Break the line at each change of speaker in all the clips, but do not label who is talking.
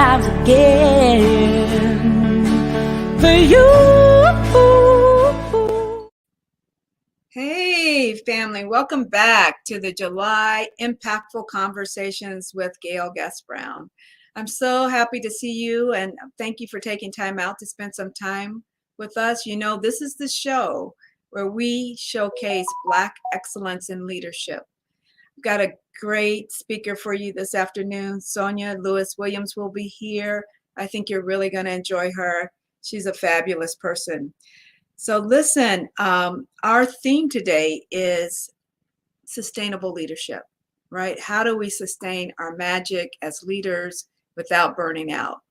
rise again for you.
Hey, family, welcome back to the July Impactful Conversations with Gail Guest Brown. I'm so happy to see you, and thank you for taking time out to spend some time with us. You know, this is the show where we showcase Black excellence in leadership. We've got a great speaker for you this afternoon. Sonia Lewis-Williams will be here. I think you're really going to enjoy her. She's a fabulous person. So listen, our theme today is sustainable leadership, right? How do we sustain our magic as leaders without burning out?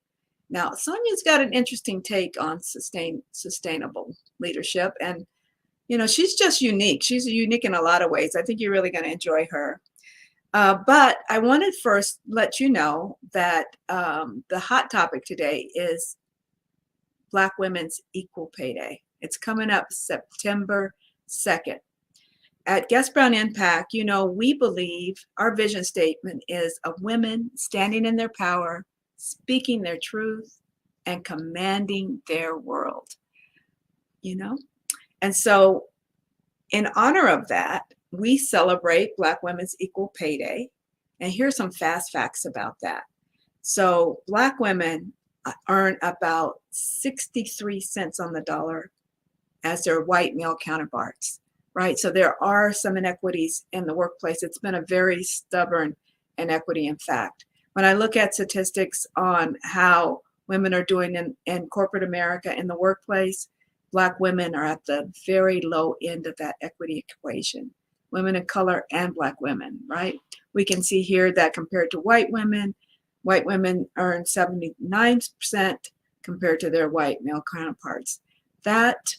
Now, Sonia's got an interesting take on sustainable leadership. And, you know, she's just unique. She's unique in a lot of ways. I think you're really going to enjoy her. But I wanted first let you know that the hot topic today is Black women's equal pay day. It's coming up September 2nd. At Guest Brown Impact, you know, we believe our vision statement is of women standing in their power, speaking their truth, and commanding their world, you know? And so in honor of that, we celebrate Black Women's Equal Pay Day. And here's some fast facts about that. So Black women earn about 63 cents on the dollar as their white male counterparts, right? So there are some inequities in the workplace. It's been a very stubborn inequity, in fact. When I look at statistics on how women are doing in corporate America in the workplace, Black women are at the very low end of that equity equation. Women of color and Black women, right? We can see here that compared to white women earn 79% compared to their white male counterparts. That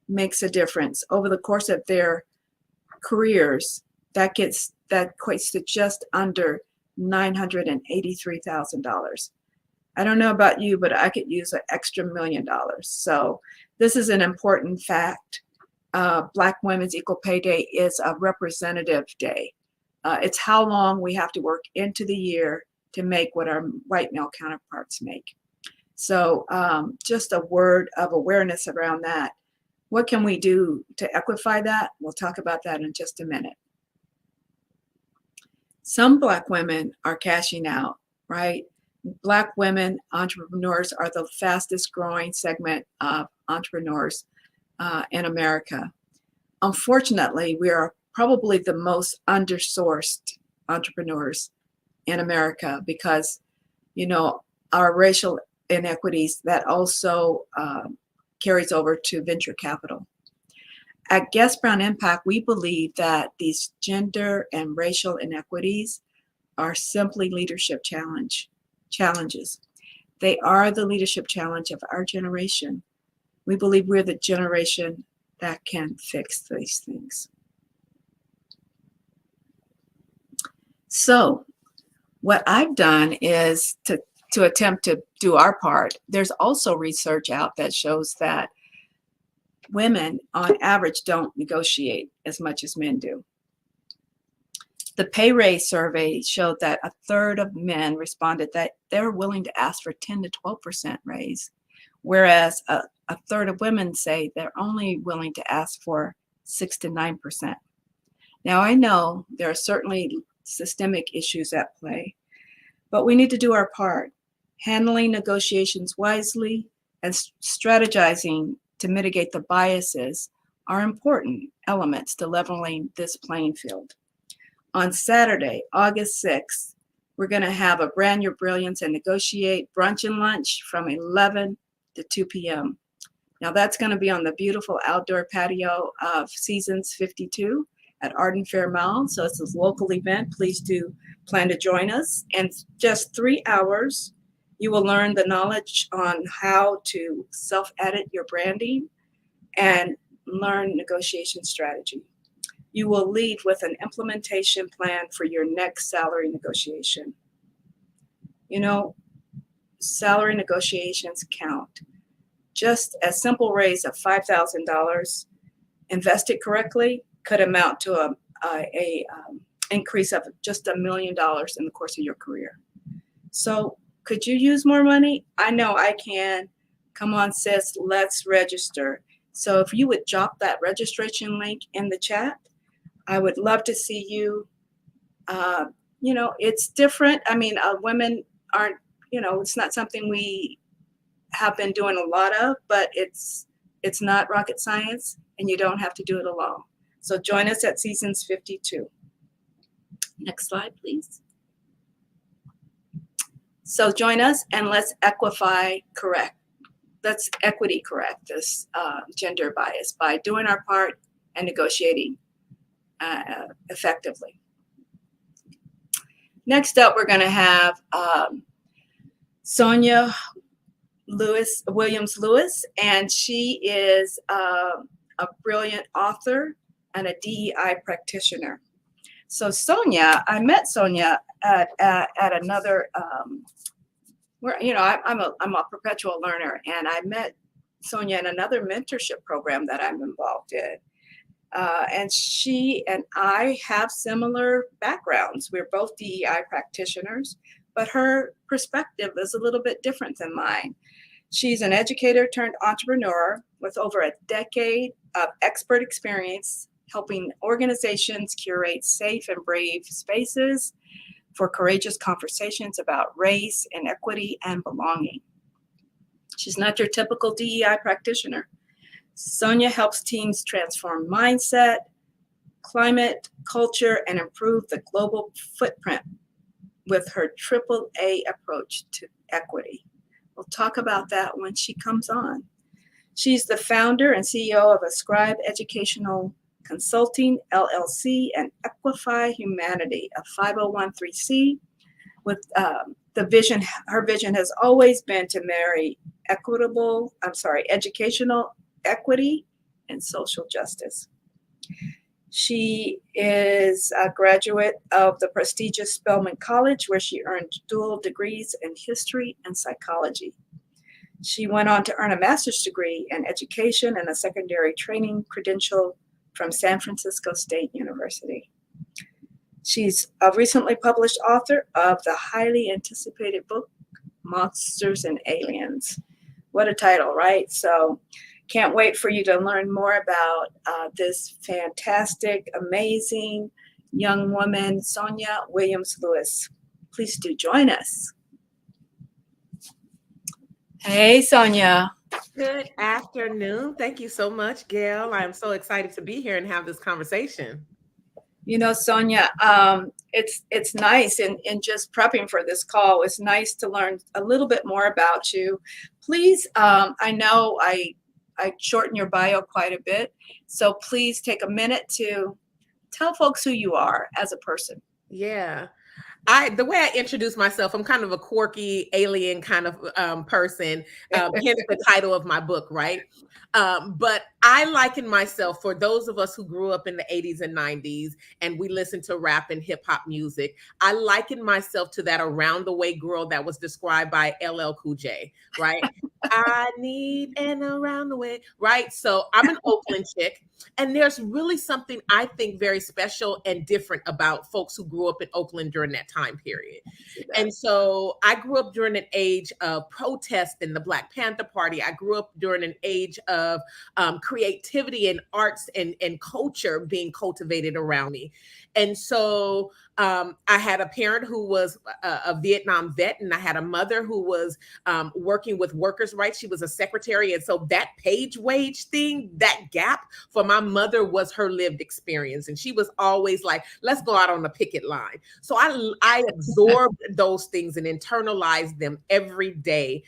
makes a difference over the course of their careers. That equates to just under $983,000. I don't know about you, but I could use an extra $1 million. So this is an important fact. Black Women's Equal Pay Day is a representative day. It's how long we have to work into the year to make what our white male counterparts make. So just a word of awareness around that. What can we do to equify that? We'll talk about that in just a minute. Some Black women are cashing out, right? Black women entrepreneurs are the fastest growing segment of entrepreneurs in America. Unfortunately, we are probably the most undersourced entrepreneurs in America because, you know, our racial inequities that also carries over to venture capital. At Guest Brown Impact, we believe that these gender and racial inequities are simply leadership challenges. They are the leadership challenge of our generation. We believe we're the generation that can fix these things. So what I've done is to attempt to do our part. There's also research out that shows that women on average don't negotiate as much as men do. The pay raise survey showed that a third of men responded that they're willing to ask for 10 to 12% raise, whereas a third of women say they're only willing to ask for 6 to 9%. Now, I know there are certainly systemic issues at play, but we need to do our part. Handling negotiations wisely and strategizing to mitigate the biases are important elements to leveling this playing field. On Saturday, August 6th, we're going to have a Brand Your Brilliance and Negotiate brunch and lunch from 11 to 2 p.m. Now that's going to be on the beautiful outdoor patio of Seasons 52 at Arden Fair Mall. So it's a local event. Please do plan to join us. In just 3 hours, you will learn the knowledge on how to self-edit your branding and learn negotiation strategy. You will lead with an implementation plan for your next salary negotiation. You know, salary negotiations count. Just a simple raise of $5,000 invested correctly could amount to a increase of just $1 million in the course of your career. So Could you use more money? I know I can. Come on, sis, let's register. So if you would drop that registration link in the chat, I would love to see you. Uh, it's different. I mean, women aren't, it's not something we have been doing a lot of, but it's not rocket science, and you don't have to do it alone. So join us at Seasons 52. Next slide, please. So join us and let's equity correct this gender bias by doing our part and negotiating effectively. Next up, we're going to have Sonia Williams Lewis, and she is a brilliant author and a DEI practitioner. So Sonia, I met Sonia at another. I'm a perpetual learner, and I met Sonia in another mentorship program that I'm involved in. And she and I have similar backgrounds. We're both DEI practitioners, but her perspective is a little bit different than mine. She's an educator turned entrepreneur with over a decade of expert experience helping organizations curate safe and brave spaces for courageous conversations about race, inequity, and belonging. She's not your typical DEI practitioner. Sonia helps teams transform mindset, climate, culture, and improve the global footprint with her AAA approach to equity. We'll talk about that when she comes on. She's the founder and CEO of Ascribe Educational Consulting, LLC, and Equify Humanity, a 501(c)(3) with her vision has always been to marry educational equity and social justice. She is a graduate of the prestigious Spelman College, where she earned dual degrees in history and psychology. She went on to earn a master's degree in education and a secondary training credential from San Francisco State University. She's a recently published author of the highly anticipated book, Monsters and Aliens. What a title, right? So can't wait for you to learn more about this fantastic, amazing young woman, Sonia Williams Lewis. Please do join us. Hey, Sonia.
Good afternoon. Thank you so much, Gail. I'm so excited to be here and have this conversation.
Sonia, it's nice in just prepping for this call. It's nice to learn a little bit more about you. Please, I know I shorten your bio quite a bit, so please take a minute to tell folks who you are as a person.
Yeah. The way I introduce myself, I'm kind of a quirky alien kind of person, hence the title of my book, right? But I liken myself, for those of us who grew up in the 80s and 90s and we listened to rap and hip hop music, I liken myself to that around the way girl that was described by LL Cool J, right? I need an around the way, right? So I'm an Oakland chick. And there's really something I think very special and different about folks who grew up in Oakland during that time period. And so I grew up during an age of protest in the Black Panther Party. I grew up during an age of creativity and arts and culture being cultivated around me. And so I had a parent who was a Vietnam vet, and I had a mother who was working with workers' rights. She was a secretary. And so that page wage thing, that gap for my mother was her lived experience. And she was always like, let's go out on the picket line. So I absorbed those things and internalized them every day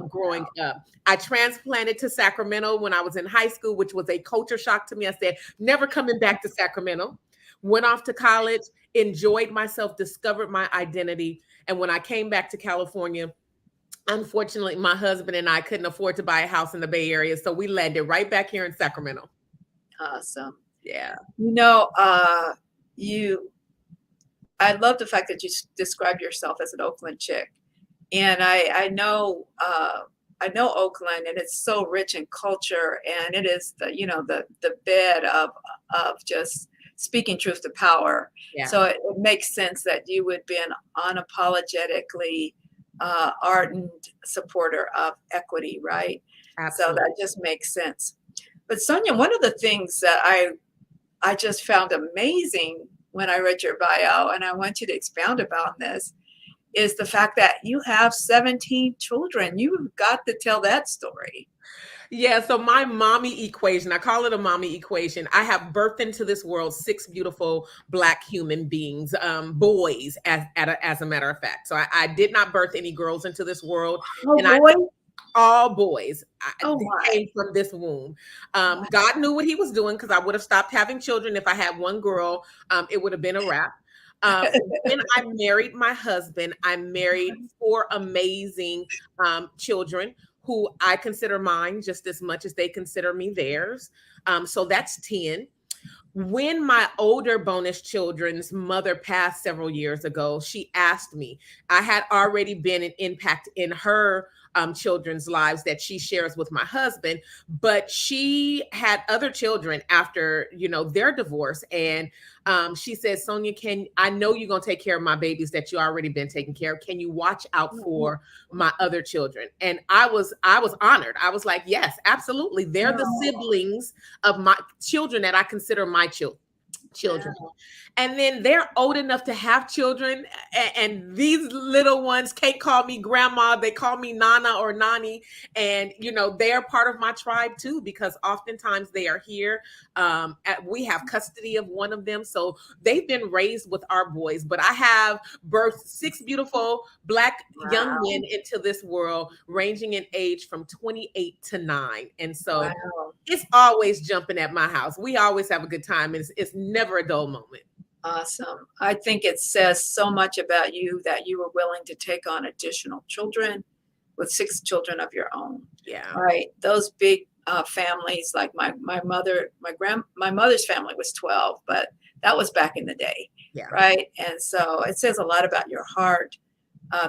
growing up. I transplanted to Sacramento when I was in high school, which was a culture shock to me. I said, never coming back to Sacramento. Went off to college, enjoyed myself, discovered my identity. And when I came back to California, unfortunately, my husband and I couldn't afford to buy a house in the Bay Area. So we landed right back here in Sacramento.
Awesome.
Yeah.
I love the fact that you describe yourself as an Oakland chick. And I know Oakland, and it's so rich in culture, and it is the bed of just speaking truth to power. Yeah. So it makes sense that you would be unapologetically ardent supporter of equity, right? So that
Absolutely.
just makes sense. But Sonia, one of the things that I just found amazing when I read your bio, and I want you to expound upon this, is the fact that you have 17 children. You've got to tell that story.
Yeah, so my mommy equation, I call it a mommy equation. I have birthed into this world six beautiful Black human beings, boys, as a matter of fact. So I did not birth any girls into this world,
Oh
and I
boy.
all boys
Oh
that
my.
came from this womb.
Wow.
God knew what He was doing because I would have stopped having children if I had one girl. It would have been a wrap. When I married my husband, I married four amazing children who I consider mine just as much as they consider me theirs. So that's 10. When my older bonus children's mother passed several years ago, she asked me, I had already been an impact in her children's lives that she shares with my husband, but she had other children after, their divorce. And she said, Sonia, I know you're going to take care of my babies that you already been taking care of. Can you watch out for my other children? And I was honored. I was like, yes, absolutely. They're the
No.
siblings of my children that I consider my children.
Wow.
And then they're old enough to have children, and these little ones can't call me grandma, they call me nana or nani. And they're part of my tribe too, because oftentimes they are here. We have custody of one of them, so they've been raised with our boys. But I have birthed six beautiful Black young
Wow.
men into this world, ranging in age from 28 to 9. And so
Wow.
it's always jumping at my house. We always have a good time. It's never a dull moment.
Awesome. I think it says so much about you that you were willing to take on additional children with six children of your own.
Yeah.
Right. Those big families, like my mother, my mother's family was 12, but that was back in the day.
Yeah.
Right. And so it says a lot about your heart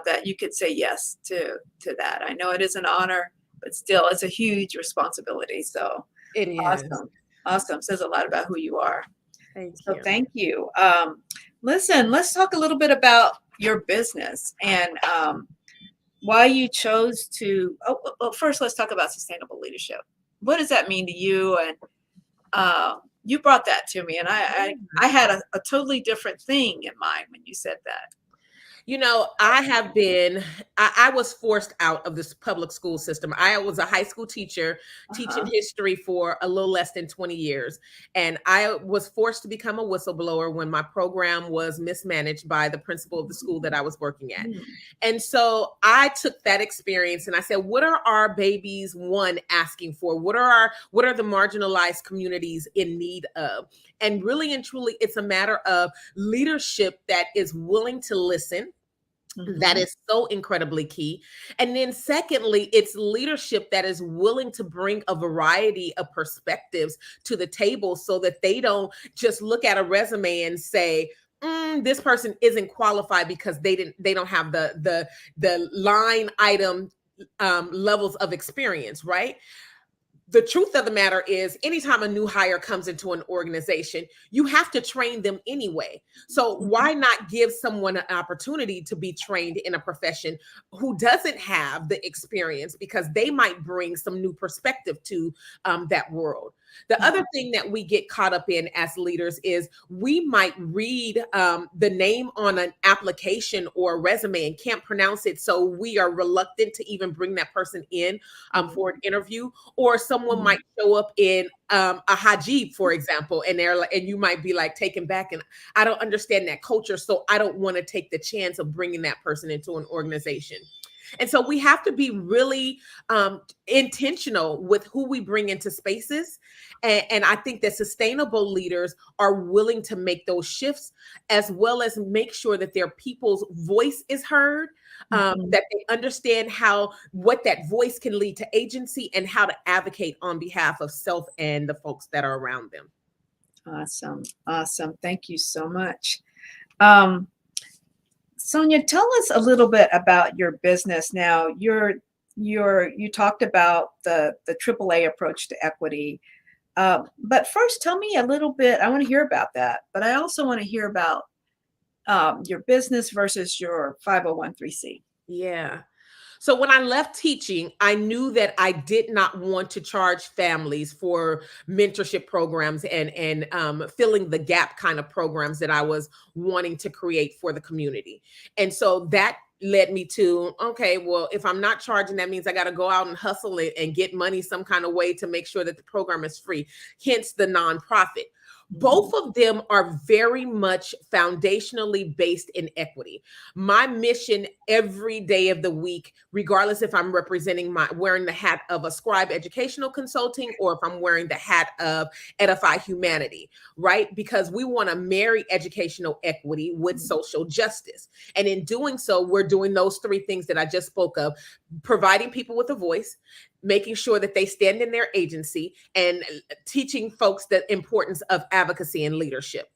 that you could say yes to that. I know it is an honor, but still it's a huge responsibility. So
It is.
awesome. Awesome. Says a lot about who you are.
Thank
So
you.
thank you. Listen, let's talk a little bit about your business and why you chose to. Well, first, let's talk about sustainable leadership. What does that mean to you? And you brought that to me, and I had a totally different thing in mind when you said that.
I was forced out of this public school system. I was a high school teacher teaching
Uh-huh.
history for a little less than 20 years. And I was forced to become a whistleblower when my program was mismanaged by the principal of the school that I was working at.
Mm.
And so I took that experience and I said, what are our babies, one, asking for? What are the marginalized communities in need of? And really and truly, it's a matter of leadership that is willing to listen. That
Mhm.
is so incredibly key. And then secondly, it's leadership that is willing to bring a variety of perspectives to the table so that they don't just look at a resume and say, this person isn't qualified because they don't have the line item levels of experience, right? The truth of the matter is, anytime a new hire comes into an organization, you have to train them anyway. So
Mhm.
why not give someone an opportunity to be trained in a profession who doesn't have the experience, because they might bring some new perspective to that world. The
Uh,
other thing that we get caught up in as leaders is we might read the name on an application or a resume and can't pronounce it. So we are reluctant to even bring that person in for an interview. Or someone
Mhm.
might show up in a hajib, for example, and they're like, and you might be like taken back, and I don't understand that culture, so I don't want to take the chance of bringing that person into an organization. And so we have to be really intentional with who we bring into spaces. And I think that sustainable leaders are willing to make those shifts, as well as make sure that their people's voice is heard,
Mhm.
that they understand what that voice can lead to agency, and how to advocate on behalf of self and the folks that are around them.
Awesome. Awesome. Thank you so much. Um, Sonia, tell us a little bit about your business now. You talked about the AAA approach to equity. But first, tell me a little bit. I want to hear about that, but I also want to hear about your business versus your 501(c).
Yeah. So when I left teaching, I knew that I did not want to charge families for mentorship programs and filling the gap kind of programs that I was wanting to create for the community. And so that led me to, okay, well, if I'm not charging, that means I got to go out and hustle it and get money some kind of way to make sure that the program is free. Hence the nonprofit. Both
Mhm.
of them are very much foundationally based in equity. My mission every day of the week, regardless if I'm representing my wearing the hat of a scribe educational consulting or if I'm wearing the hat of edify humanity, right? Because we want to marry educational equity with social justice. And in doing so, we're doing those three things that I just spoke of: providing people with a voice, making sure that they stand in their agency, and teaching folks the importance of advocacy and leadership.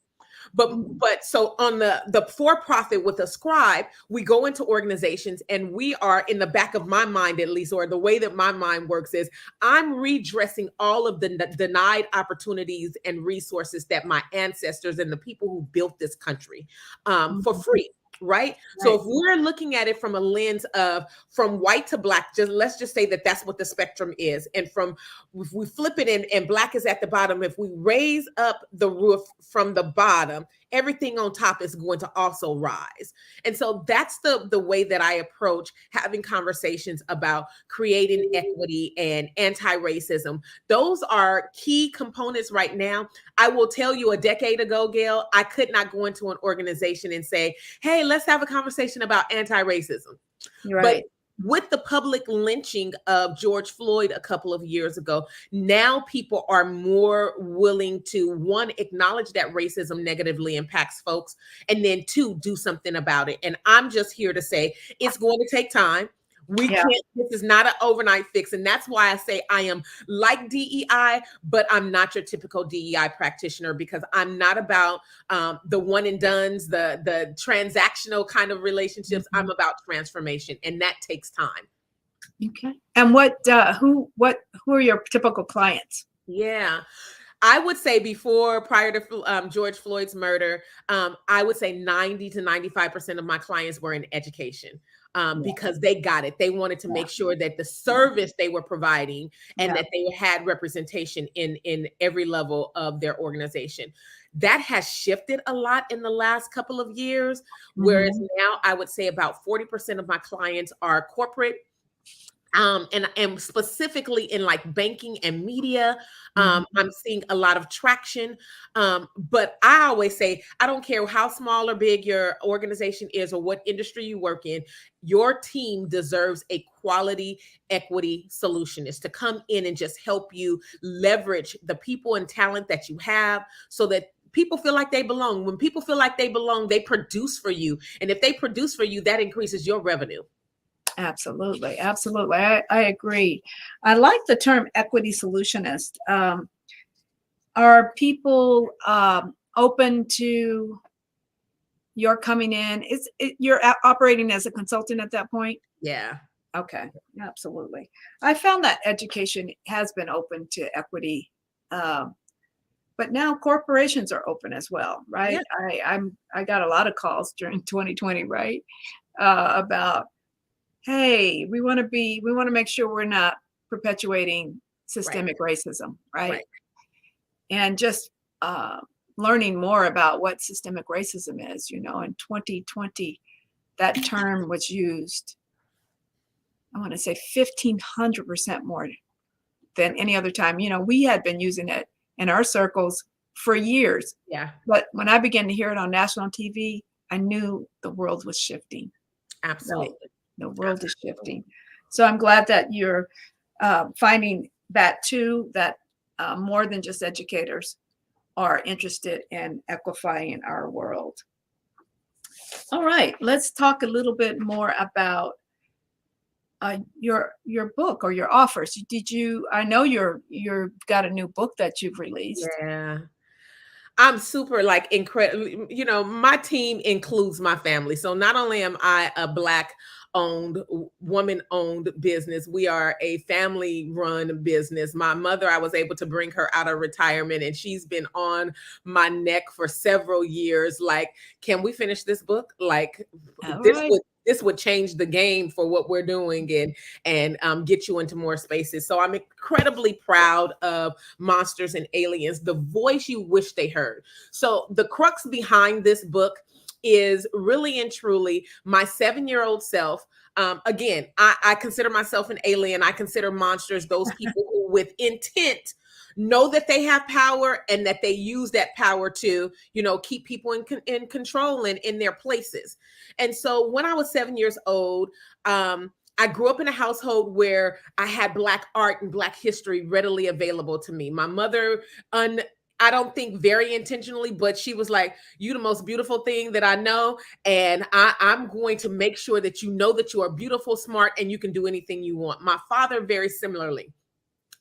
But so on the for profit with a scribe, we go into organizations and we are, in the back of my mind at least, or the way that my mind works is, I'm redressing all of the denied opportunities and resources that my ancestors and the people who built this country for
Mhm.
free. Right. So
Right.
if we're looking at it from a lens of from white to black, just let's just say that that's what the spectrum is. And from, if we flip it in and black is at the bottom, if we raise up the roof from the bottom, everything on top is going to also rise. And so that's the way that I approach having conversations about creating equity and anti-racism. Those are key components right now. I will tell you, a decade ago, Gail, I could not go into an organization and say, hey, let's have a conversation about anti-racism.
You're
But
right.
with the public lynching of George Floyd a couple of years ago, now people are more willing to, one, acknowledge that racism negatively impacts folks, and then two, do something about it. And I'm just here to say it's going to take time. We
Yeah.
can't, this is not an overnight fix. And that's why I say I am like DEI, but I'm not your typical DEI practitioner, because I'm not about the one and dones, the transactional kind of relationships. I'm
Mhm.
about transformation, and that takes time.
Okay. And who are your typical clients?
Yeah. I would say prior to George Floyd's murder, I would say 90 to 95% of my clients were in education,
Yeah.
because they got it. They wanted to
Yeah.
make sure that the service they were providing and
Yeah.
that they had representation in every level of their organization. That has shifted a lot in the last couple of years, whereas
Mhm.
now I would say about 40% of my clients are corporate, and specifically in like banking and media.
Mhm.
I'm seeing a lot of traction. But I always say, I don't care how small or big your organization is or what industry you work in, your team deserves a quality equity solutionist to come in and just help you leverage the people and talent that you have, so that people feel like they belong. When people feel like they belong, they produce for you. And if they produce for you, that increases your revenue.
Absolutely. Absolutely. I agree. I like the term equity solutionist. Are people open to your coming in? You're operating as a consultant at that point?
Yeah.
Okay, absolutely. I found that education has been open to equity, um, but now corporations are open as well,
Yeah.
right? I got a lot of calls during 2020, right? About, hey, we want to make sure we're not perpetuating
Right.
systemic racism, right?
Right.
And just uh, learning more about what systemic racism is. In 2020, that term was used, I want to say 1,500% more than any other time. We had been using it in our circles for years,
Yeah.
but when I began to hear it on national TV, I knew the world was shifting, right?
Absolutely.
The world is
Absolutely.
shifting. So I'm glad that you're finding that too, that more than just educators are interested in equifying our world. All right, let's talk a little bit more about your book or your offers. I know you've got a new book that you've released.
Yeah. I'm super like incredible. My team includes my family. So not only am I a Black owned, woman owned business, we are a family run business. My mother, I was able to bring her out of retirement, and she's been on my neck for several years. Like, can we finish this book? Like,
All
this
right.
would this would change the game for what we're doing and get you into more spaces. So I'm incredibly proud of Monsters and Aliens, the voice you wish they heard. So the crux behind this book is really and truly my 7-year-old self. Again, I consider myself an alien. I consider monsters those people who, with intent, know that they have power and that they use that power to, keep people in control and in their places. And so when I was 7 years old, I grew up in a household where I had Black art and Black history readily available to me. My mother, I don't think very intentionally, but she was like, "You the most beautiful thing that I know, and I'm going to make sure that you know that you are beautiful, smart, and you can do anything you want." My father, very similarly.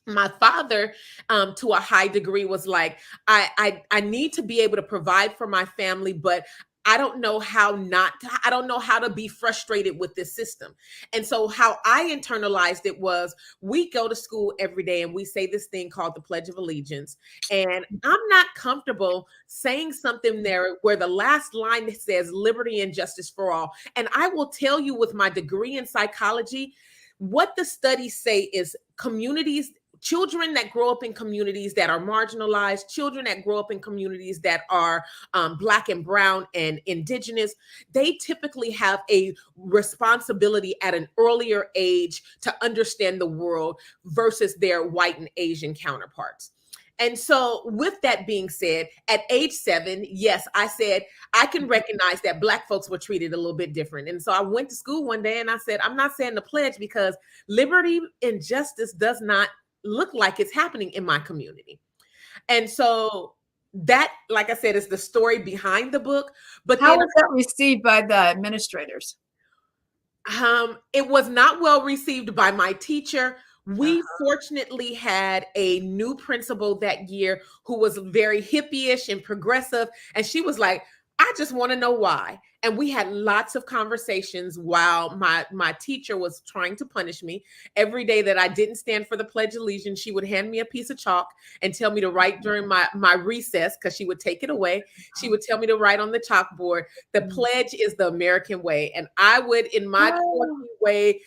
My father, to a high degree, was like, I need to be able to provide for my family, but I don't know I don't know how to be frustrated with this system. And so how I internalized it was, we go to school every day and we say this thing called the Pledge of Allegiance. And I'm not comfortable saying something there where the last line says liberty and justice for all. And I will tell you, with my degree in psychology, what the studies say is children that grow up in communities that are marginalized, children that grow up in communities that are Black and brown and indigenous, they typically have a responsibility at an earlier age to understand the world versus their white and Asian counterparts. And so, with that being said, at age 7, yes, I said I can recognize that Black folks were treated a little bit different. And so I went to school one day and I said, I'm not saying the pledge because liberty and justice does not look like it's happening in my community. And so that, like I said, is the story behind the book. But
how was that received by the administrators?
It was not well received by my teacher. We fortunately had a new principal that year who was very hippie-ish and progressive. And she was like, I just want to know why. And we had lots of conversations while my teacher was trying to punish me. Every day that I didn't stand for the Pledge of Allegiance, she would hand me a piece of chalk and tell me to write during my recess, because she would take it away. She would tell me to write on the chalkboard, the pledge is the American way. And I would, in my quirky way,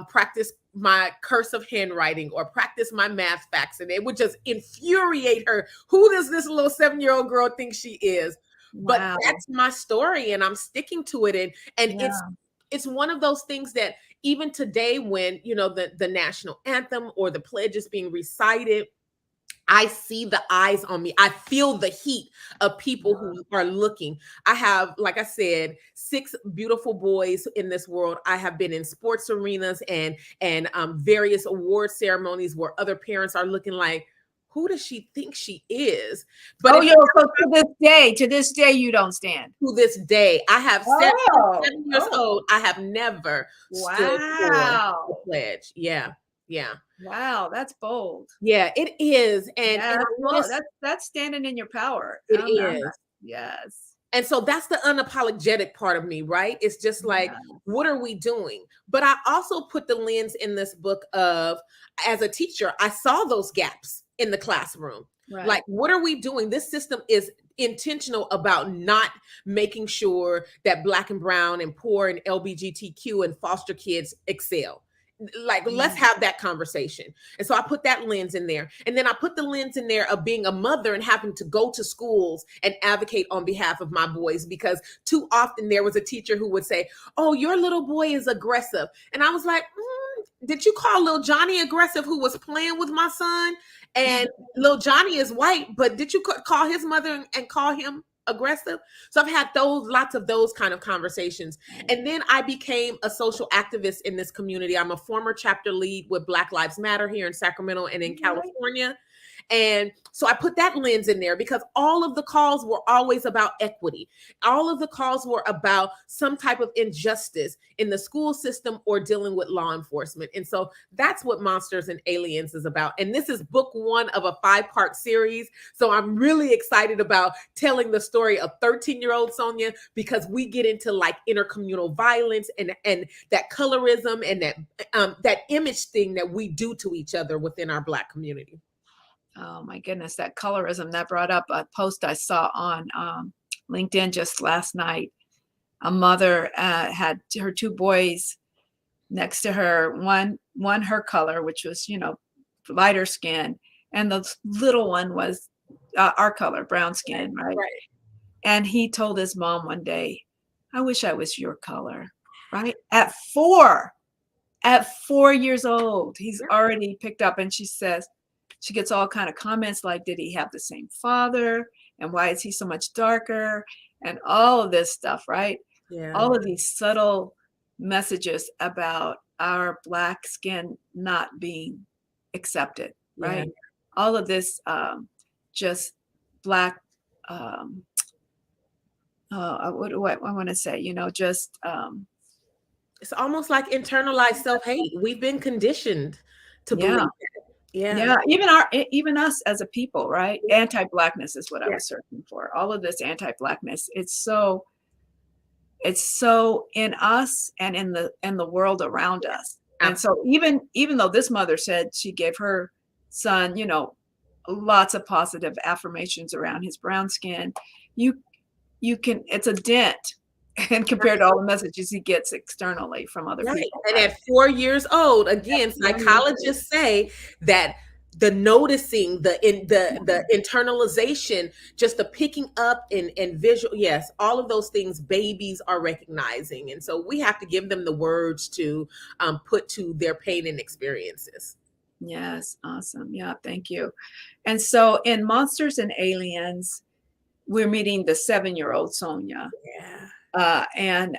practice my cursive handwriting or practice my math facts. And it would just infuriate her. Who does this little 7-year-old girl think she is? But that's my story and I'm sticking to it. And it's one of those things that even today, when, the national anthem or the pledge is being recited, I see the eyes on me. I feel the heat of people who are looking. I have, like I said, 6 beautiful boys in this world. I have been in sports arenas and various award ceremonies where other parents are looking like, who does she think she is? But
so to this day, you don't stand.
To this day, I have 7 years old. I have never stood for the pledge. Yeah.
Wow, that's bold.
Yeah, it is. And
that's standing in your power.
It is.
Yes.
And so that's the unapologetic part of me, right? It's just like, what are we doing? But I also put the lens in this book of, as a teacher, I saw those gaps in the classroom. Right. Like, what are we doing? This system is intentional about not making sure that Black and brown and poor and LGBTQ and foster kids excel. Like, let's have that conversation. And so I put that lens in there. And then I put the lens in there of being a mother and having to go to schools and advocate on behalf of my boys, because too often there was a teacher who would say, oh, your little boy is aggressive. And I was like, did you call little Johnny aggressive, who was playing with my son? And little Johnny is white, but did you call his mother and call him aggressive? So I've had lots of those kind of conversations. And then I became a social activist in this community. I'm a former chapter lead with Black Lives Matter here in Sacramento and in California. And so I put that lens in there because all of the calls were always about equity. All of the calls were about some type of injustice in the school system or dealing with law enforcement. And so that's what Monsters and Aliens is about. And this is book 1 of a 5-part series. So I'm really excited about telling the story of 13-year-old Sonia, because we get into like intercommunal violence and that colorism and that image thing that we do to each other within our Black community.
Oh my goodness, that colorism, that brought up a post I saw on LinkedIn just last night. a mother had her two boys next to her, one her color, which was, lighter skin, and the little one was our color, brown skin, right?
Right.
And he told his mom one day, I wish I was your color, right? At 4 years old, he's already picked up. And she gets all kind of comments like, did he have the same father? And why is he so much darker? And all of this stuff, right?
Yeah.
All of these subtle messages about our Black skin not being accepted, right?
Yeah.
All of this just Black, what do I want to say? Just
It's almost like internalized self-hate. We've been conditioned to believe
yeah,
that. Yeah.
yeah. Even us as a people, right? Anti-Blackness is what I
Yeah.
was searching for. All of this anti-Blackness. It's so in us and in the world around us. And so even though this mother said she gave her son, lots of positive affirmations around his brown skin, you can, it's a dent and compared to all the messages he gets externally from other
Right.
people.
And
Right?
at 4 years old, again,
At 4 years old.
psychologists say that the noticing, the internalization, just the picking up and visual, yes, all of those things babies are recognizing. And so we have to give them the words to put to their pain and experiences.
Yes, awesome. Yeah, thank you. And so in Monsters and Aliens, we're meeting the 7-year-old Sonia.
Yeah.
And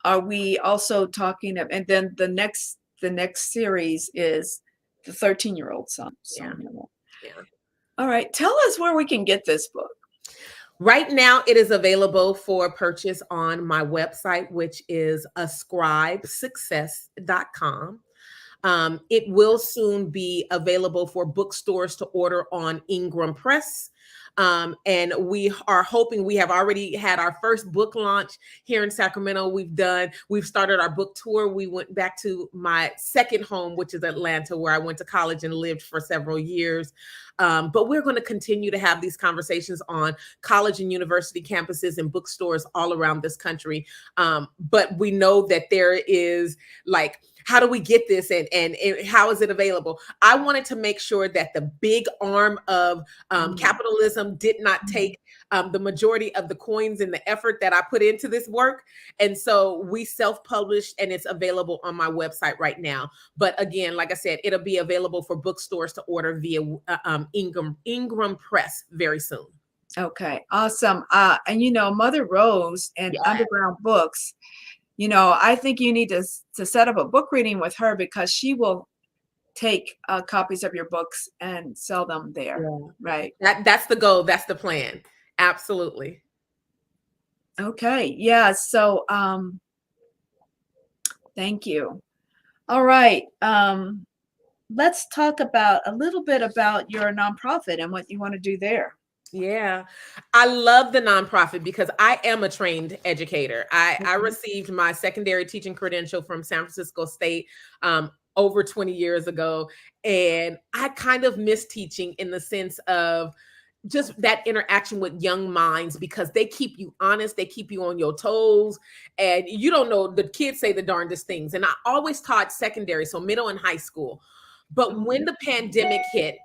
are we also talking of, and then the next series is the 13-year-old son.
Yeah.
Yeah. All right. Tell us where we can get this book.
Right now, it is available for purchase on my website, which is ascribesuccess.com. It will soon be available for bookstores to order on Ingram Press. And we are hoping, we have already had our first book launch here in Sacramento. We've started our book tour. We went back to my second home, which is Atlanta, where I went to college and lived for several years. But we're going to continue to have these conversations on college and university campuses and bookstores all around this country. But we know that there is like, how do we get this and how is it available? I wanted to make sure that the big arm of capitalism did not take the majority of the coins and the effort that I put into this work. And so we self-published and it's available on my website right now. But again, like I said, it'll be available for bookstores to order via Ingram Press very soon.
Okay, awesome. And Mother Rose and Underground Books, I think you need to set up a book reading with her because she will take copies of your books and sell them there. Yeah. Right.
That's the goal. That's the plan. Absolutely.
Okay. Yeah. So, thank you. All right. Let's talk a little bit about your nonprofit and what you want to do there.
Yeah, I love the nonprofit because I am a trained educator. I received my secondary teaching credential from San Francisco State over 20 years ago. And I kind of miss teaching in the sense of just that interaction with young minds because they keep you honest, they keep you on your toes, and you don't know, the kids say the darndest things. And I always taught secondary, so middle and high school. But when the pandemic hit,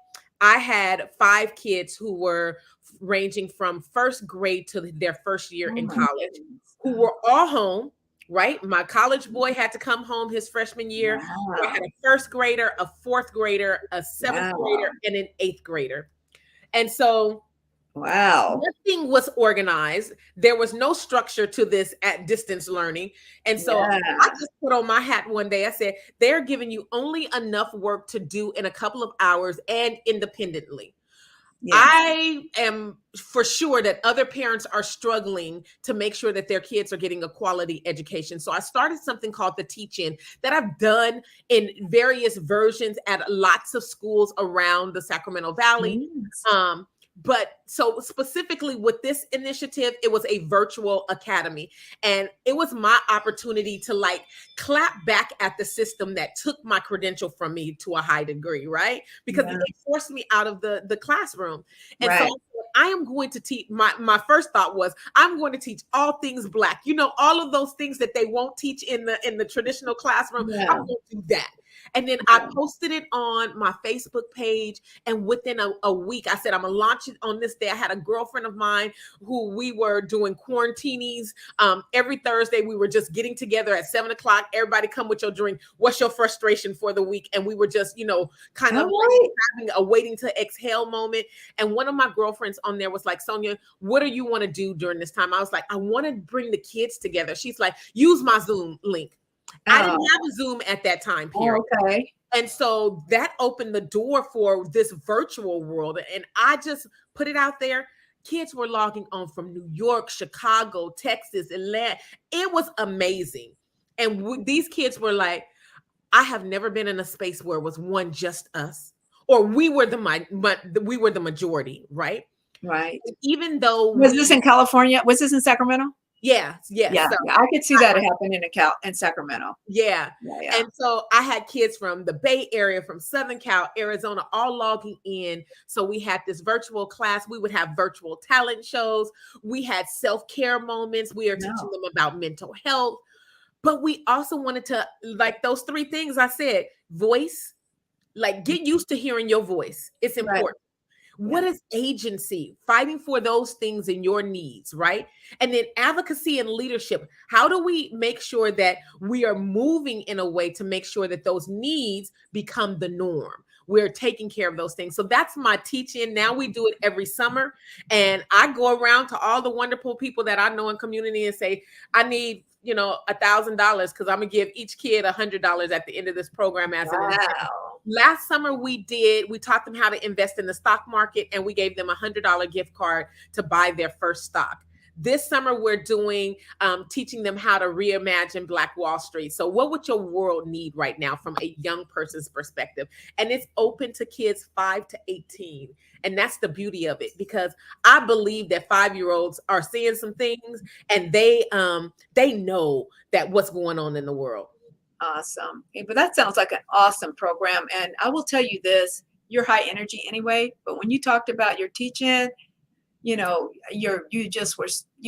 I had 5 kids who were ranging from first grade to their first year in college, who were all home, right? My college boy had to come home his freshman year.
Wow.
So I had a first grader, a fourth grader, a seventh grader, and an 8th grader. And so nothing was organized. There was no structure to this at distance learning. And so I just put on my hat one day. I said, they're giving you only enough work to do in a couple of hours and independently. Yes. I am for sure that other parents are struggling to make sure that their kids are getting a quality education. So I started something called the Teach-In that I've done in various versions at lots of schools around the Sacramento Valley. Yes. But so specifically with this initiative, it was a virtual academy. And it was my opportunity to like clap back at the system that took my credential from me to a high degree, right? Because it forced me out of the classroom. And so I am going to teach. My first thought was, I'm going to teach all things Black. You know, all of those things that they won't teach in the traditional classroom. I'm
Yeah.
going to do that. And then I posted it on my Facebook page. And within a week, I said, I'm going to launch it on this day. I had a girlfriend of mine who we were doing quarantinis. Every Thursday, we were just getting together at 7 o'clock. Everybody come with your drink. What's your frustration for the week? And we were just, you know, kind of having a waiting to exhale moment. And one of my girlfriends on there was like, Sonia, what do you want to do during this time? I was like, I want to bring the kids together. She's like, use my Zoom link. I didn't have a Zoom at that time period.
Okay.
And so that opened the door for this virtual world. And I just put it out there. Kids were logging on from New York, Chicago, Texas, Atlanta. It was amazing. And these kids were like, I have never been in a space where it was one just us, or we were the majority, right?
Right.
Even though
Was this in California? Was this in Sacramento?
Yes.
Yeah,
So,
I could see that happening in Sacramento.
yeah.
Yeah.
And so I had kids from the Bay Area, from Southern Cal, Arizona, all logging in. So we had this virtual class. We would have virtual talent shows. We had self-care moments. We are teaching them about mental health. But we also wanted to, like those three things I said, voice, like get used to hearing your voice. It's important. What is agency? Fighting for those things in your needs, right? And then advocacy and leadership. How do we make sure that we are moving in a way to make sure that those needs become the norm? We're taking care of those things. So that's my teaching. Now we do it every summer. And I go around to all the wonderful people that I know in community and say, I need, you know, $1,000 because I'm gonna give each kid $100 at the end of this program as an incentive. Last summer we taught them how to invest in the stock market, and we gave them $100 gift card to buy their first stock. This summer we're doing teaching them how to reimagine Black Wall Street. So what would your world need right now from a young person's perspective? And it's open to kids 5 to 18. And that's the beauty of it, because I believe that 5-year-olds are seeing some things, and they know that what's going on in the world.
Awesome. But that sounds like an awesome program. And I will tell you this, you're high energy anyway, but when you talked about your teaching, you know, you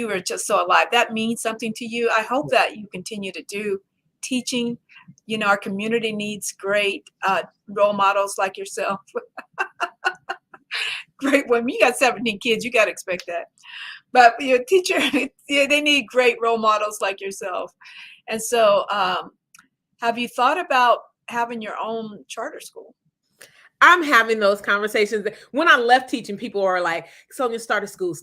were just so alive. That means something to you. I hope that you continue to do teaching. You know, our community needs great role models like yourself. Great women. You got 17 kids, you got to expect that. But your teacher, they need great role models like yourself. And so, have you thought about having your own charter school?
I'm having those conversations. When I left teaching, people were like, Sonia, start a school.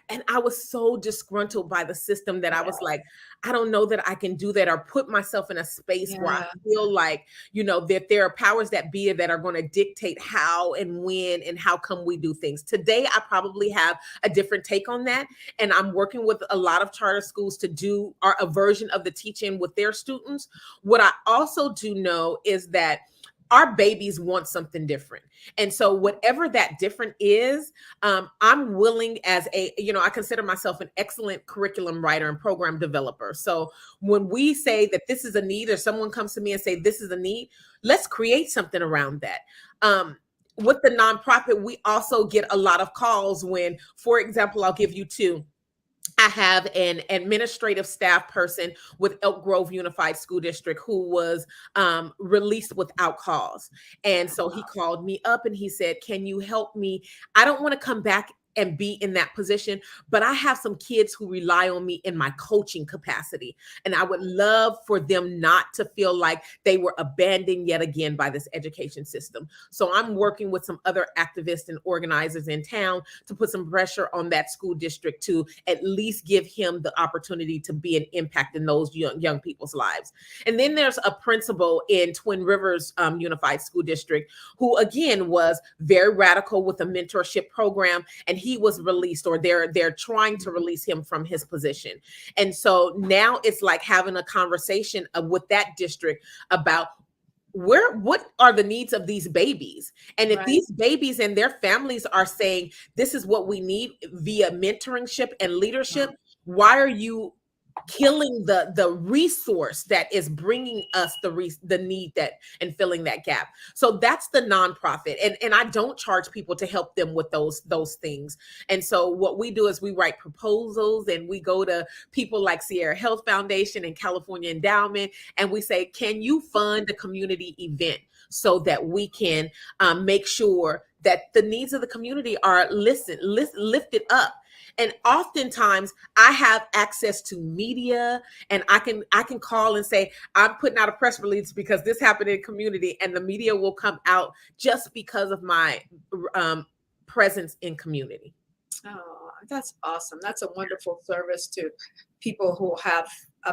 And I was so disgruntled by the system that I was like, I don't know that I can do that or put myself in a space where I feel like, you know, that there are powers that be that are going to dictate how and when and how come we do things. Today, I probably have a different take on that. And I'm working with a lot of charter schools to do a version of the teaching with their students. What I also do know is that our babies want something different. And so whatever that different is, I'm willing I consider myself an excellent curriculum writer and program developer. So when we say that this is a need, or someone comes to me and say, this is a need, let's create something around that. With the nonprofit, we also get a lot of calls when, for example, I'll give you two. I have an administrative staff person with Elk Grove Unified School District who was released without cause. And so he called me up and he said, can you help me? I don't want to come back and be in that position, but I have some kids who rely on me in my coaching capacity. And I would love for them not to feel like they were abandoned yet again by this education system. So I'm working with some other activists and organizers in town to put some pressure on that school district to at least give him the opportunity to be an impact in those young people's lives. And then there's a principal in Twin Rivers Unified School District who, again, was very radical with a mentorship program, and he was released, or they're trying to release him from his position. And so now it's like having a conversation with that district about what are the needs of these babies. And if these babies and their families are saying, this is what we need via mentorship and leadership, why are you killing the resource that is bringing us the need that and filling that gap. So that's the nonprofit, and I don't charge people to help them with those things. And so what we do is we write proposals, and we go to people like Sierra Health Foundation and California Endowment, and we say, can you fund a community event so that we can make sure that the needs of the community are lifted up. And oftentimes I have access to media, and I can call and say, I'm putting out a press release because this happened in the community, and the media will come out just because of my presence in community.
Oh, that's awesome. That's a wonderful service to people who have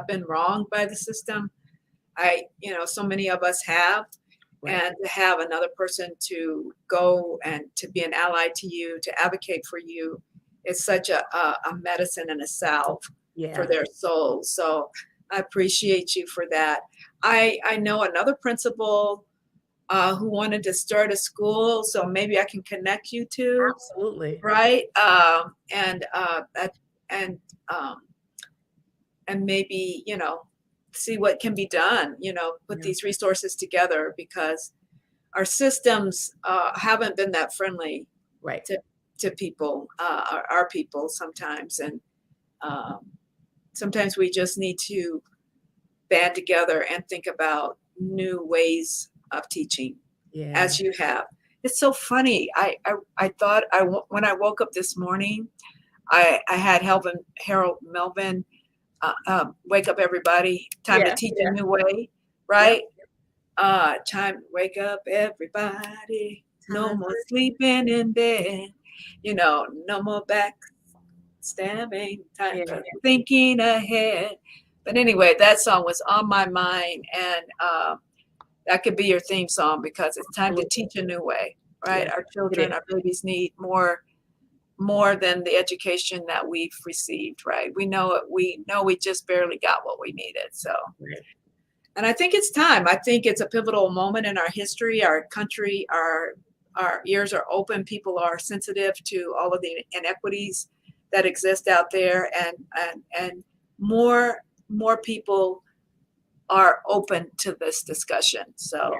been wronged by the system. So many of us have. Right. And to have another person to go and to be an ally to you, to advocate for you, is such a medicine and a salve for their souls. So I appreciate you for that. I know another principal who wanted to start a school, so maybe I can connect you to.
Absolutely.
Right. And maybe, see what can be done, put these resources together, because our systems haven't been that friendly to people, our people sometimes. And sometimes we just need to band together and think about new ways of teaching, as you have. It's so funny. I thought when I woke up this morning, I had Harold Melvin, wake up everybody, time to teach a new way, right? Time to wake up everybody, no more sleeping in bed, no more backstabbing, time for thinking ahead. But anyway, that song was on my mind, and that could be your theme song, because it's time to teach a new way, right? Our children, our babies need more than the education that we've received, right? We know it. We know we just barely got what we needed. So, and I think it's time. I think it's a pivotal moment in our history. Our country, our ears are open. People are sensitive to all of the inequities that exist out there, and more people are open to this discussion. So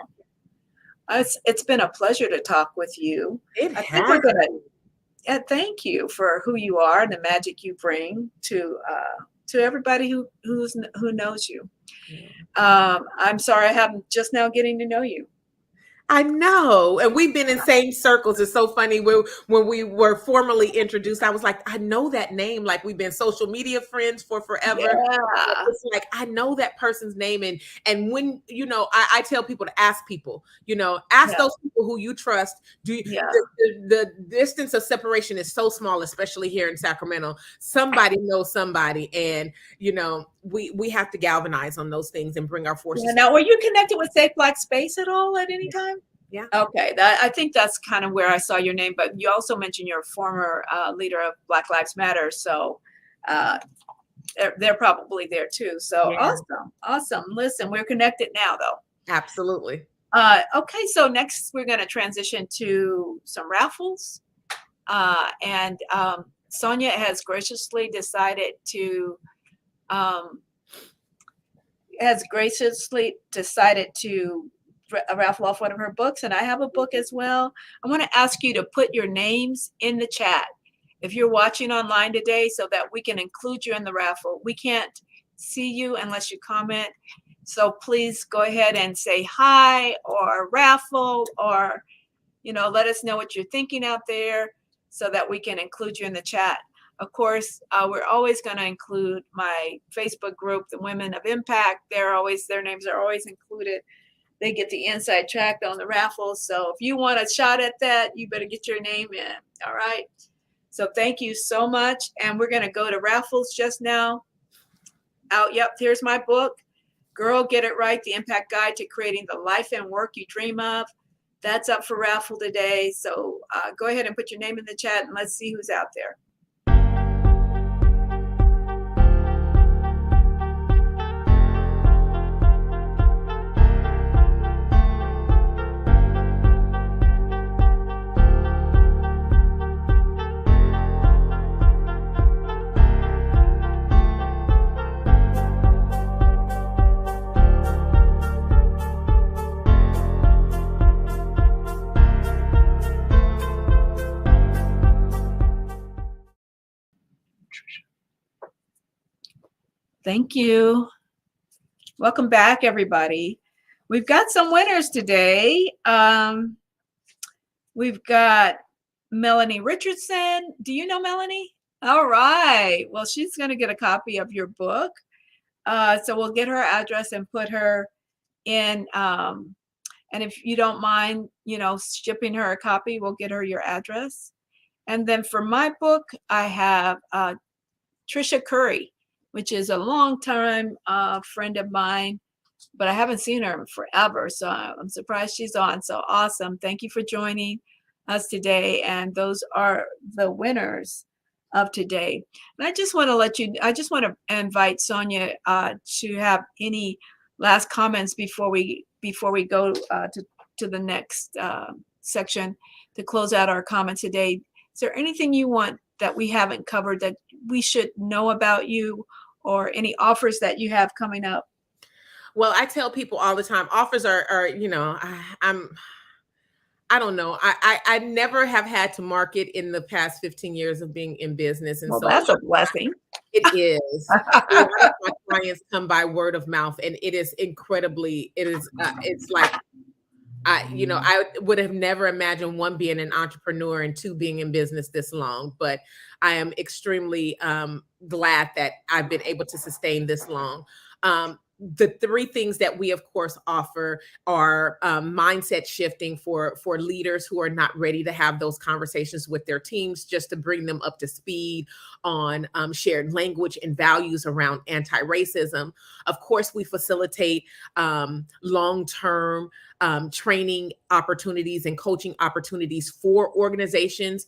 it's been a pleasure to talk with you. I think we're gonna. Thank you for who you are and the magic you bring to everybody who knows you. I'm sorry, I'm just now getting to know you.
I know. And we've been in same circles. It's so funny. When we were formally introduced, I was like, I know that name. Like, we've been social media friends for forever.
Yeah.
It's like, I know that person's name. And when, I tell people to ask people, ask those people who you trust. The distance of separation is so small, especially here in Sacramento. Somebody knows somebody. And, we have to galvanize on those things and bring our forces.
Yeah. Now, were you connected with Safe Black Space at all at any time?
Yeah.
Okay. I think that's kind of where I saw your name, but you also mentioned you're a former leader of Black Lives Matter. So they're probably there too. So awesome. Listen, we're connected now though.
Absolutely.
Okay. So next we're going to transition to some raffles. And Sonia has graciously decided to raffle off one of her books, and I have a book as well. I want to ask you to put your names in the chat if you're watching online today, so that we can include you in the raffle. We can't see you unless you comment, so please go ahead and say hi or raffle, or let us know what you're thinking out there so that we can include you in the chat. Of course, we're always going to include my Facebook group, the Women of Impact. Their names are always included. They get the inside track on the raffle. So if you want a shot at that, you better get your name in. All right. So thank you so much. And we're going to go to raffles just now. Yep, here's my book, Girl, Get It Right, The Impact Guide to Creating the Life and Work You Dream of. That's up for raffle today. So go ahead and put your name in the chat, and let's see who's out there. Thank you. Welcome back, everybody. We've got some winners today. We've got Melanie Richardson. Do you know Melanie? All right. Well, she's going to get a copy of your book. So we'll get her address and put her in. And if you don't mind, shipping her a copy, we'll get her your address. And then for my book, I have Trisha Curry, which is a longtime friend of mine, but I haven't seen her forever. So I'm surprised she's on. So awesome. Thank you for joining us today. And those are the winners of today. And I just want to invite Sonia to have any last comments before we go to the next section to close out our comments today. Is there anything you want that we haven't covered that we should know about you, or any offers that you have coming up?
Well, I tell people all the time, offers are I don't know. I never have had to market in the past 15 years of being in business. And
well,
so
that's a blessing.
It is. A lot of my clients come by word of mouth, and it is incredibly, it's like, I would have never imagined, one, being an entrepreneur, and two, being in business this long. But I am extremely glad that I've been able to sustain this long. The three things that we, of course, offer are mindset shifting for leaders who are not ready to have those conversations with their teams, just to bring them up to speed on shared language and values around anti-racism. Of course, we facilitate long-term training opportunities and coaching opportunities for organizations,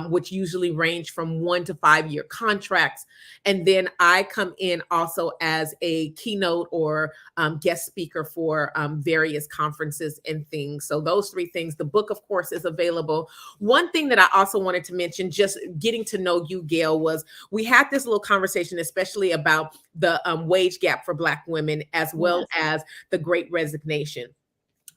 which usually range from 1 to 5 year contracts. And then I come in also as a keynote or guest speaker for various conferences and things. So those three things. The book, of course, is available. One thing that I also wanted to mention, just getting to know you, Gail, was we had this little conversation, especially about the wage gap for Black women, as well as the Great Resignation.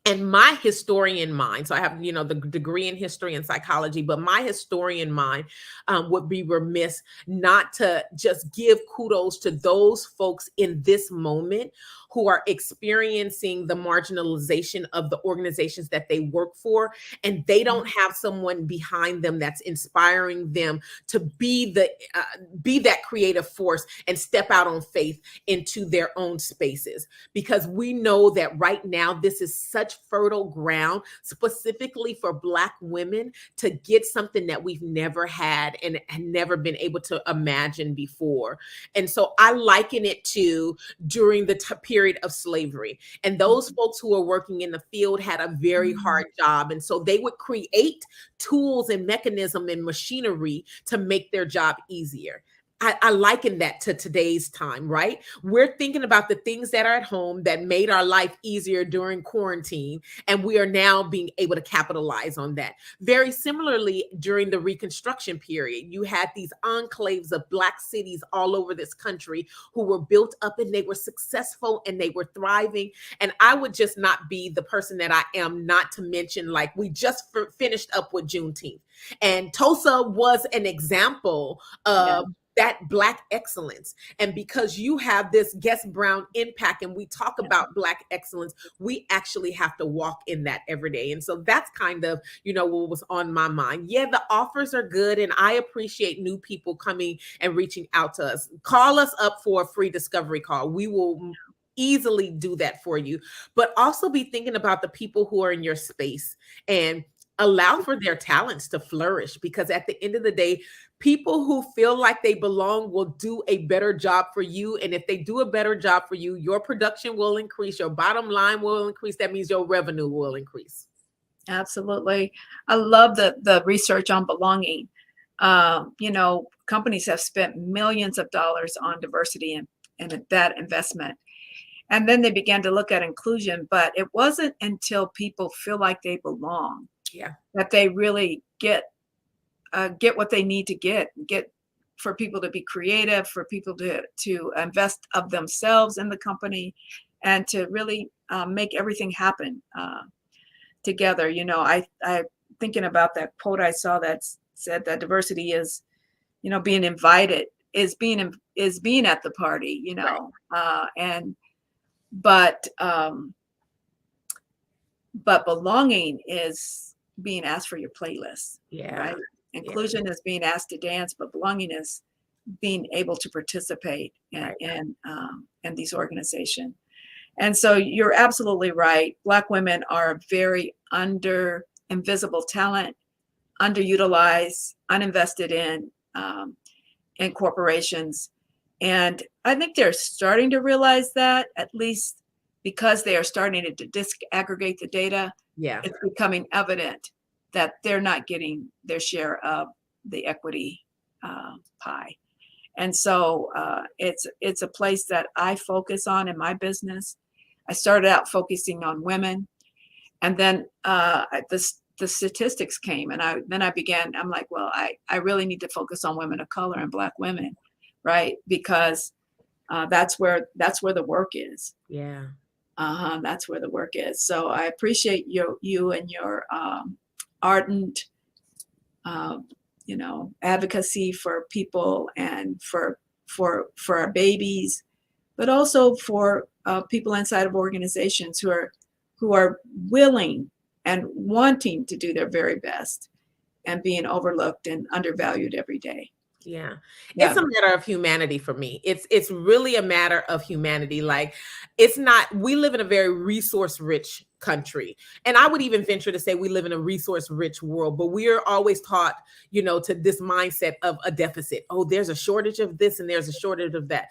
And my historian mind, so I have, the degree in history and psychology, but my historian mind would be remiss not to just give kudos to those folks in this moment who are experiencing the marginalization of the organizations that they work for, and they don't have someone behind them that's inspiring them to be that creative force and step out on faith into their own spaces. Because we know that right now this is such fertile ground, specifically for Black women, to get something that we've never had and never been able to imagine before. And so I liken it to during the period of slavery. And those folks who are working in the field had a very hard job. And so they would create tools and mechanism and machinery to make their job easier. I liken that to today's time, right? We're thinking about the things that are at home that made our life easier during quarantine, and we are now being able to capitalize on that. Very similarly, during the Reconstruction period, you had these enclaves of Black cities all over this country who were built up, and they were successful and they were thriving. And I would just not be the person that I am not to mention, like, we just finished up with Juneteenth, and Tulsa was an example of that Black excellence. And because you have this Guest Brown impact and we talk about Black excellence, we actually have to walk in that every day. And so that's kind of, what was on my mind. Yeah, the offers are good, and I appreciate new people coming and reaching out to us. Call us up for a free discovery call. We will easily do that for you, but also be thinking about the people who are in your space and allow for their talents to flourish, because at the end of the day, people who feel like they belong will do a better job for you. And if they do a better job for you, your production will increase, your bottom line will increase. That means your revenue will increase.
Absolutely. I love the research on belonging. Companies have spent millions of dollars on diversity and that investment. And then they began to look at inclusion, but it wasn't until people feel like they belong that they really get what they need to get for people to be creative, for people to invest of themselves in the company, and to really make everything happen together. I thinking about that quote I saw that said that diversity is, being invited is being at the party, you
Right.
know, and but belonging is being asked for your playlist,
Yeah.
right?
Yeah.
Inclusion is being asked to dance, but belonging is being able to participate
Right.
in these organizations. And so you're absolutely right. Black women are a very invisible talent, underutilized, uninvested in corporations. And I think they're starting to realize that, at least because they are starting to disaggregate the data.
Yeah.
It's becoming evident that they're not getting their share of the equity pie. And so it's a place that I focus on in my business. I started out focusing on women, and then the statistics came, and I'm like, well, I really need to focus on women of color and Black women, right? Because that's where the work is.
Yeah.
That's where the work is. So I appreciate you and your ardent advocacy for people and for our babies, but also for people inside of organizations who are willing and wanting to do their very best and being overlooked and undervalued every day.
Yeah. It's
Yeah.
a matter of humanity for me. It's really a matter of humanity. Like, it's not, we live in a very resource rich country. And I would even venture to say we live in a resource rich world, but we are always taught, to this mindset of a deficit. Oh, there's a shortage of this and there's a shortage of that.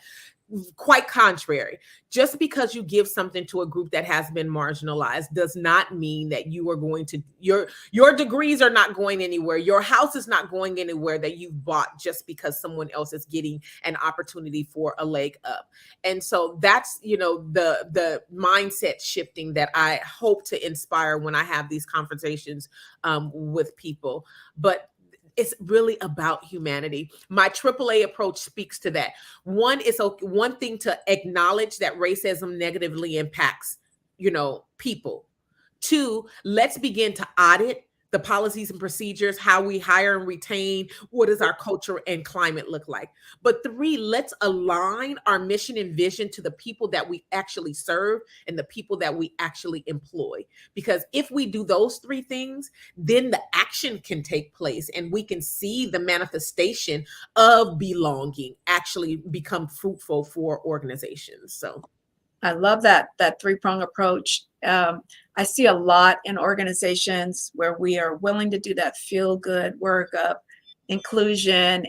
Quite contrary. Just because you give something to a group that has been marginalized does not mean that you are going to your degrees are not going anywhere. Your house is not going anywhere that you've bought just because someone else is getting an opportunity for a leg up. And so that's, the mindset shifting that I hope to inspire when I have these conversations with people. But it's really about humanity. My AAA approach speaks to that. One thing to acknowledge that racism negatively impacts, people. Two, let's begin to audit the policies and procedures, how we hire and retain, what does our culture and climate look like? But three, let's align our mission and vision to the people that we actually serve and the people that we actually employ. Because if we do those three things, then the action can take place and we can see the manifestation of belonging actually become fruitful for organizations. So
I love that three-prong approach. I see a lot in organizations where we are willing to do that feel-good work of inclusion,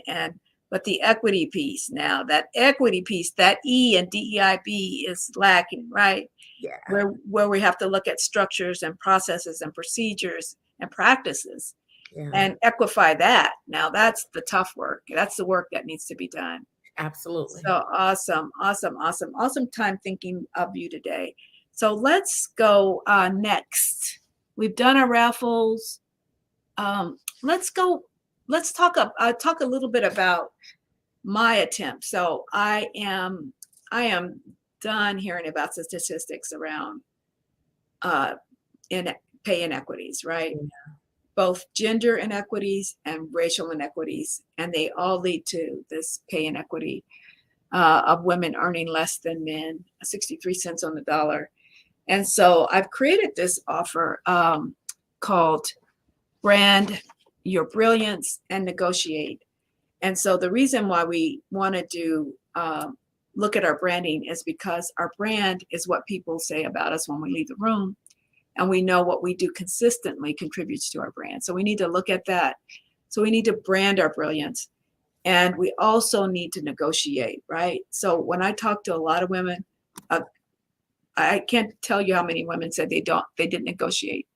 but the equity piece now, that equity piece, that E and DEIB is lacking, right?
yeah,
Where we have to look at structures and processes and procedures and practices
yeah,
and equify that. Now that's the tough work. That's the work that needs to be done.
absolutely.
So awesome, awesome, awesome, awesome time thinking of you today. So let's go next. We've done our raffles. Let's go. Let's talk talk a little bit about my attempt. So I am done hearing about statistics around in pay inequities, right? Both gender inequities and racial inequities, and they all lead to this pay inequity of women earning less than men, 63 cents on the dollar. And so I've created this offer called Brand Your Brilliance and Negotiate. And so the reason why we want to do look at our branding is because our brand is what people say about us when we leave the room. And we know what we do consistently contributes to our brand. So we need to look at that. So we need to brand our brilliance. And we also need to negotiate, right? So when I talk to a lot of women, I can't tell you how many women said they didn't negotiate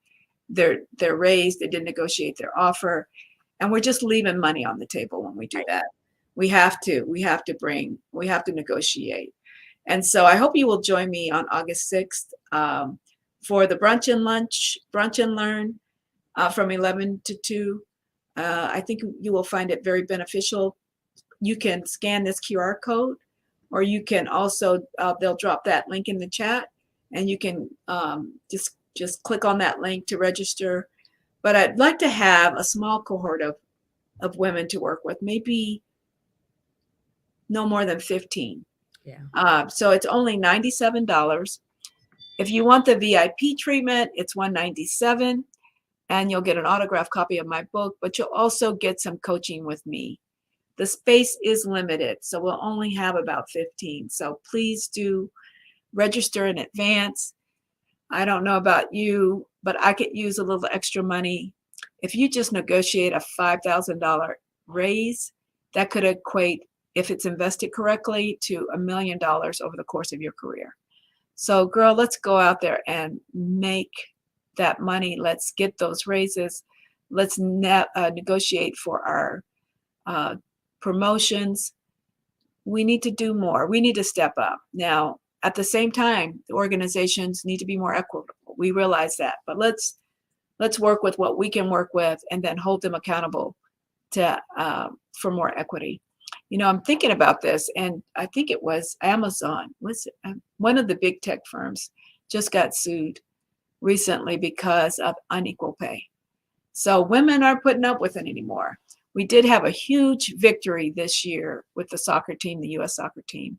their raise, they didn't negotiate their offer. And we're just leaving money on the table when we do that. We have to negotiate. And so I hope you will join me on August 6th for the brunch and learn from 11 to 2. I think you will find it very beneficial. You can scan this QR code, or you can also, they'll drop that link in the chat, and you can just click on that link to register. But I'd like to have a small cohort of women to work with, maybe no more than 15.
Yeah.
So it's only $97. If you want the VIP treatment, it's $197, and you'll get an autographed copy of my book, but you'll also get some coaching with me. The space is limited, so we'll only have about 15. So please do register in advance. I don't know about you, but I could use a little extra money. If you just negotiate a $5,000 raise, that could equate, if it's invested correctly, to $1 million over the course of your career. So girl, let's go out there and make that money. Let's get those raises. Let's negotiate for our promotions. We need to do more. We need to step up. Now, at the same time, the organizations need to be more equitable. We realize that, but let's work with what we can work with, and then hold them accountable to for more equity. You know, I'm thinking about this, and I think it was Amazon. Was it, one of the big tech firms just got sued recently because of unequal pay. So women aren't putting up with it anymore. We did have a huge victory this year with the soccer team, the U.S. soccer team,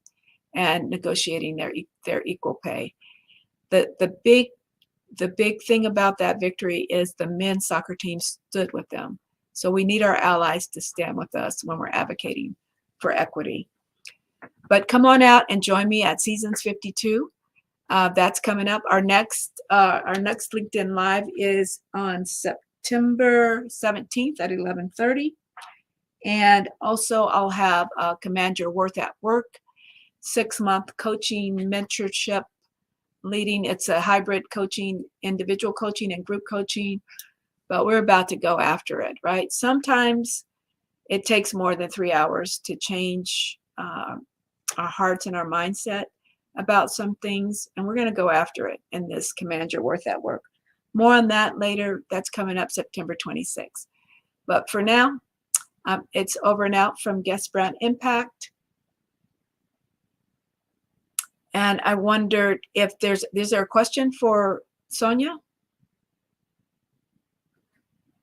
and negotiating their equal pay. The big thing about that victory is the men's soccer team stood with them. So we need our allies to stand with us when we're advocating for equity. But come on out and join me at Seasons 52. That's coming up. Our next LinkedIn Live is on September 17th at 11:30. And also I'll have Command Your Worth at Work, 6-month coaching mentorship leading. It's a hybrid coaching, individual coaching and group coaching, but we're about to go after it, right? Sometimes it takes more than 3 hours to change our hearts and our mindset about some things, and we're going to go after it in this Command Your Worth at Work. More on that later. That's coming up September 26th. But for now, it's over and out from Guest Brown Impact. And I wondered if is there a question for Sonia?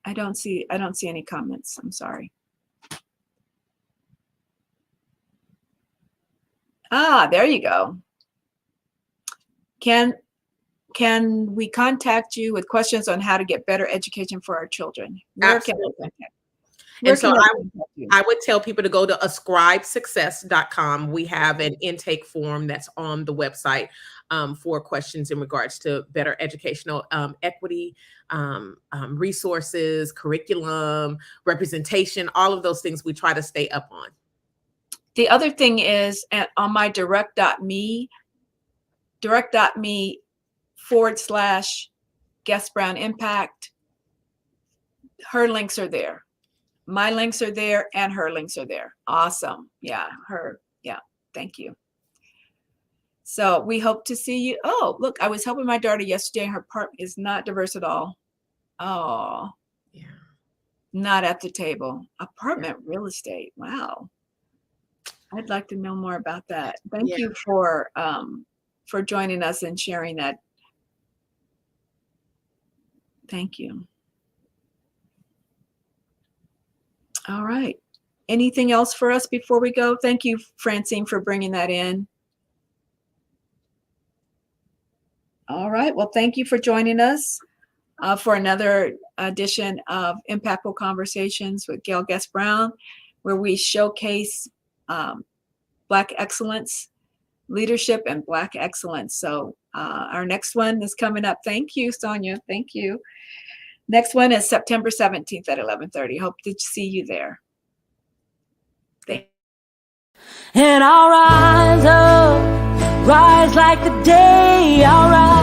I don't see any comments. I'm sorry. There you go. Can we contact you with questions on how to get better education for our children? Where
Absolutely.
can we contact?
And so I would tell people to go to ascribesuccess.com. We have an intake form that's on the website for questions in regards to better educational equity, resources, curriculum, representation, all of those things we try to stay up on.
The other thing is on my direct.me /Guest Brown Impact. Her links are there. My links are there, and her links are there. Awesome. Yeah, thank you. So we hope to see you. Oh, look, I was helping my daughter yesterday. Her apartment is not diverse at all. Oh,
yeah.
Not at the table. Apartment real estate. Wow. I'd like to know more about that. Thank you for joining us and sharing that. Thank you. All right. Anything else for us before we go? Thank you, Francine, for bringing that in. All right. Well, thank you for joining us for another edition of Impactful Conversations with Gail Guest Brown, where we showcase Black excellence, leadership, and Black excellence. So our next one is coming up. Thank you, Sonia. Thank you. Next one is September 17th at 11:30. Hope to see you there.
And I'll rise up, rise like the day, I'll rise.